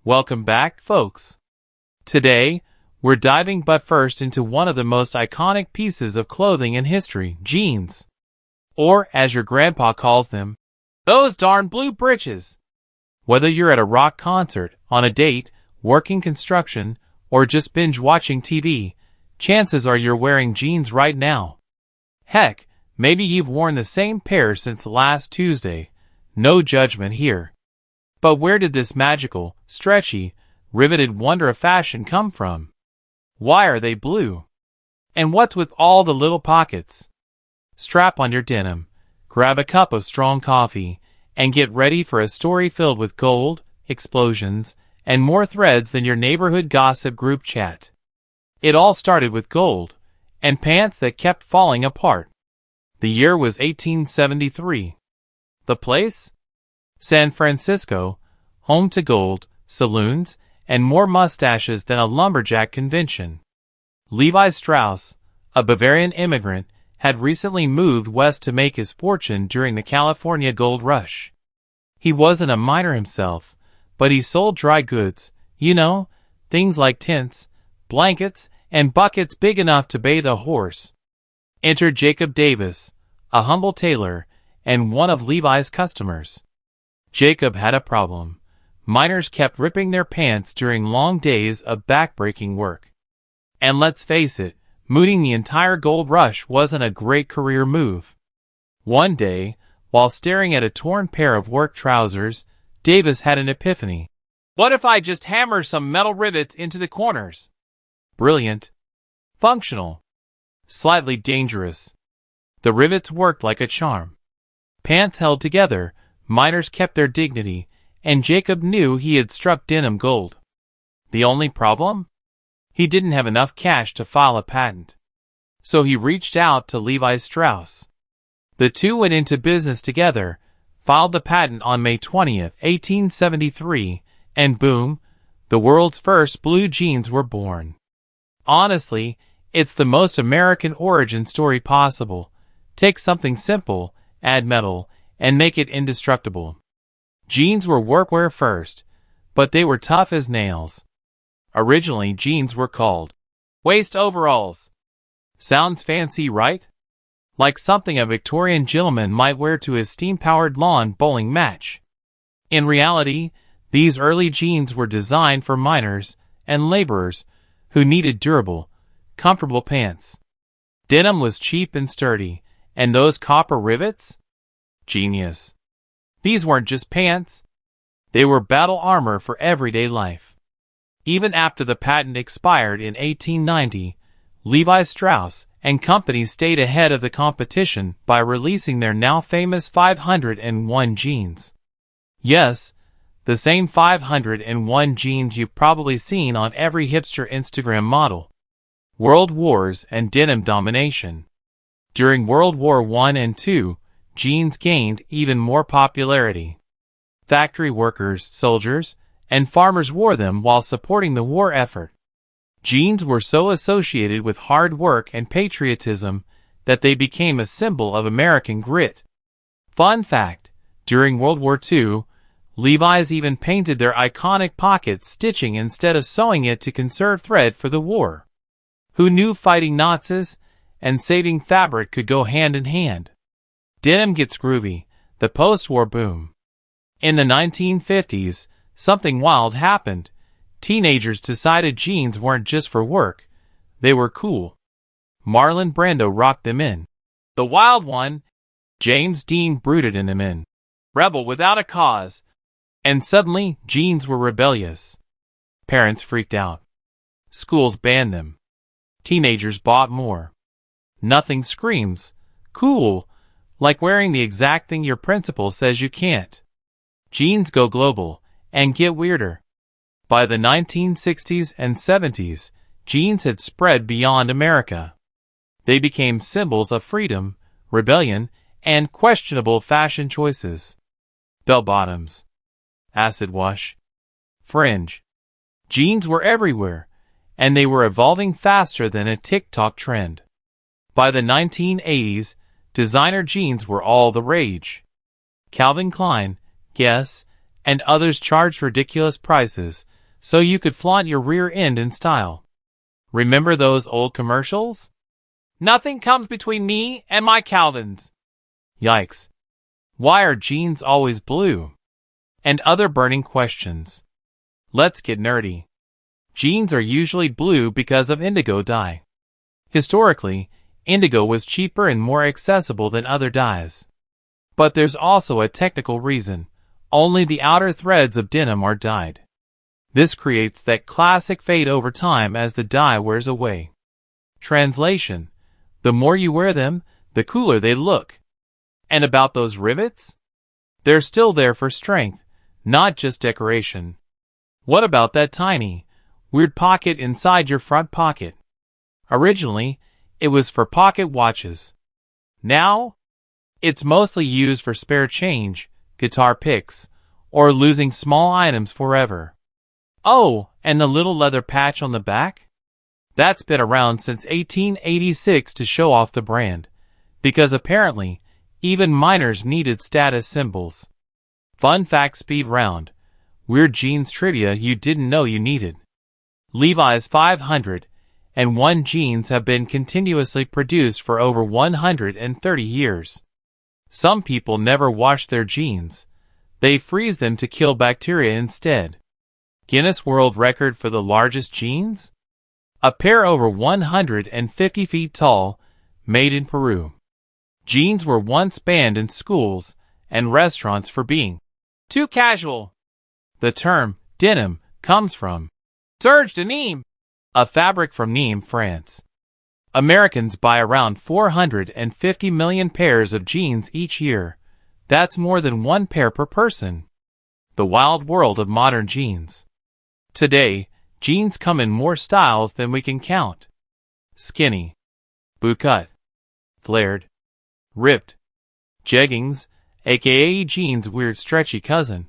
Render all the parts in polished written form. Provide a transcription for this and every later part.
Welcome back, folks. Today, we're diving but first into one of the most iconic pieces of clothing in history, jeans. Or, as your grandpa calls them, those darn blue britches. Whether you're at a rock concert, on a date, working construction, or just binge-watching TV, chances are you're wearing jeans right now. Heck, maybe you've worn the same pair since last Tuesday. No judgment here. But where did this magical, stretchy, riveted wonder of fashion come from? Why are they blue? And what's with all the little pockets? Strap on your denim, grab a cup of strong coffee, and get ready for a story filled with gold, explosions, and more threads than your neighborhood gossip group chat. It all started with gold, and pants that kept falling apart. The year was 1873. The place? San Francisco, home to gold, saloons, and more mustaches than a lumberjack convention. Levi Strauss, a Bavarian immigrant, had recently moved west to make his fortune during the California gold rush. He wasn't a miner himself, but he sold dry goods, things like tents, blankets, and buckets big enough to bathe a horse. Enter Jacob Davis, a humble tailor, and one of Levi's customers. Jacob had a problem. Miners kept ripping their pants during long days of back-breaking work. And let's face it, mooting the entire gold rush wasn't a great career move. One day, while staring at a torn pair of work trousers, Davis had an epiphany. What if I just hammer some metal rivets into the corners? Brilliant. Functional. Slightly dangerous. The rivets worked like a charm. Pants held together, miners kept their dignity, and Jacob knew he had struck denim gold. The only problem? He didn't have enough cash to file a patent. So he reached out to Levi Strauss. The two went into business together, filed the patent on May 20th, 1873, and boom, the world's first blue jeans were born. Honestly, it's the most American origin story possible. Take something simple, add metal, and make it indestructible. Jeans were workwear first, but they were tough as nails. Originally, jeans were called waist overalls. Sounds fancy, right? Like something a Victorian gentleman might wear to his steam-powered lawn bowling match. In reality, these early jeans were designed for miners and laborers who needed durable, comfortable pants. Denim was cheap and sturdy, and those copper rivets? Genius. These weren't just pants. They were battle armor for everyday life. Even after the patent expired in 1890, Levi Strauss and Company stayed ahead of the competition by releasing their now famous 501 jeans. Yes, the same 501 jeans you've probably seen on every hipster Instagram model. World Wars and denim domination. During World War I and II, jeans gained even more popularity. Factory workers, soldiers, and farmers wore them while supporting the war effort. Jeans were so associated with hard work and patriotism that they became a symbol of American grit. Fun fact, during World War II, Levi's even painted their iconic pockets stitching instead of sewing it to conserve thread for the war. Who knew fighting Nazis and saving fabric could go hand in hand? Denim gets groovy, the post-war boom. In the 1950s, something wild happened. Teenagers decided jeans weren't just for work, they were cool. Marlon Brando rocked them in. The Wild One, James Dean brooded in them in. Rebel without a cause. And suddenly, jeans were rebellious. Parents freaked out. Schools banned them. Teenagers bought more. Nothing screams cool like wearing the exact thing your principal says you can't. Jeans go global and get weirder. By the 1960s and 70s, jeans had spread beyond America. They became symbols of freedom, rebellion, and questionable fashion choices. Bell-bottoms, acid wash, fringe. Jeans were everywhere, and they were evolving faster than a TikTok trend. By the 1980s, designer jeans were all the rage. Calvin Klein, Guess, and others charged ridiculous prices, so you could flaunt your rear end in style. Remember those old commercials? Nothing comes between me and my Calvins. Yikes. Why are jeans always blue? And other burning questions. Let's get nerdy. Jeans are usually blue because of indigo dye. Historically, indigo was cheaper and more accessible than other dyes. But there's also a technical reason. Only the outer threads of denim are dyed. This creates that classic fade over time as the dye wears away. Translation: the more you wear them, the cooler they look. And about those rivets? They're still there for strength, not just decoration. What about that tiny, weird pocket inside your front pocket? Originally, it was for pocket watches. Now, it's mostly used for spare change, guitar picks, or losing small items forever. Oh, and the little leather patch on the back? That's been around since 1886 to show off the brand, because apparently, even miners needed status symbols. Fun fact speed round. Weird jeans trivia you didn't know you needed. Levi's 501 jeans have been continuously produced for over 130 years. Some people never wash their jeans. They freeze them to kill bacteria instead. Guinness World Record for the largest jeans? A pair over 150 feet tall, made in Peru. Jeans were once banned in schools and restaurants for being too casual. The term denim comes from serge de Nîmes, a fabric from Nîmes, France. Americans buy around 450 million pairs of jeans each year. That's more than one pair per person. The wild world of modern jeans. Today, jeans come in more styles than we can count. Skinny, bootcut, flared, ripped, jeggings, aka jeans' weird stretchy cousin.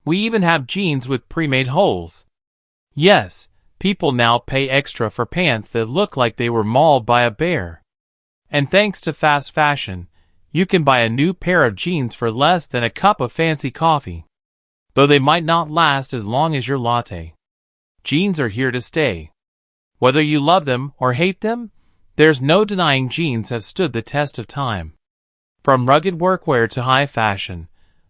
We even have jeans with pre-made holes. Yes, people now pay extra for pants that look like they were mauled by a bear. And thanks to fast fashion, you can buy a new pair of jeans for less than a cup of fancy coffee. Though they might not last as long as your latte. Jeans are here to stay. Whether you love them or hate them, there's no denying jeans have stood the test of time. From rugged workwear to high fashion,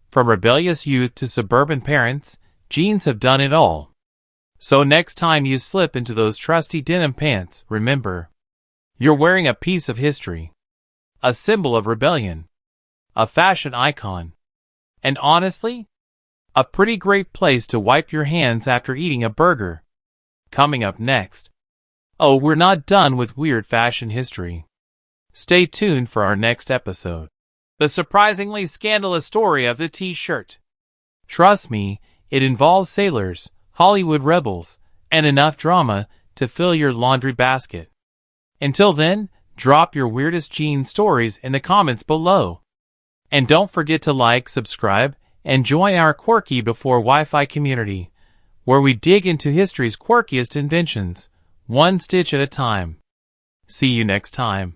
from rebellious youth to suburban parents, jeans have done it all. So next time you slip into those trusty denim pants, remember, you're wearing a piece of history, a symbol of rebellion, a fashion icon, and honestly, a pretty great place to wipe your hands after eating a burger. Coming up next. Oh, we're not done with weird fashion history. Stay tuned for our next episode. The surprisingly scandalous story of the T-shirt. Trust me, it involves sailors, Hollywood rebels, and enough drama to fill your laundry basket. Until then, drop your weirdest jean stories in the comments below. And don't forget to like, subscribe, and join our Quirky Before Wi-Fi community, where we dig into history's quirkiest inventions, one stitch at a time. See you next time.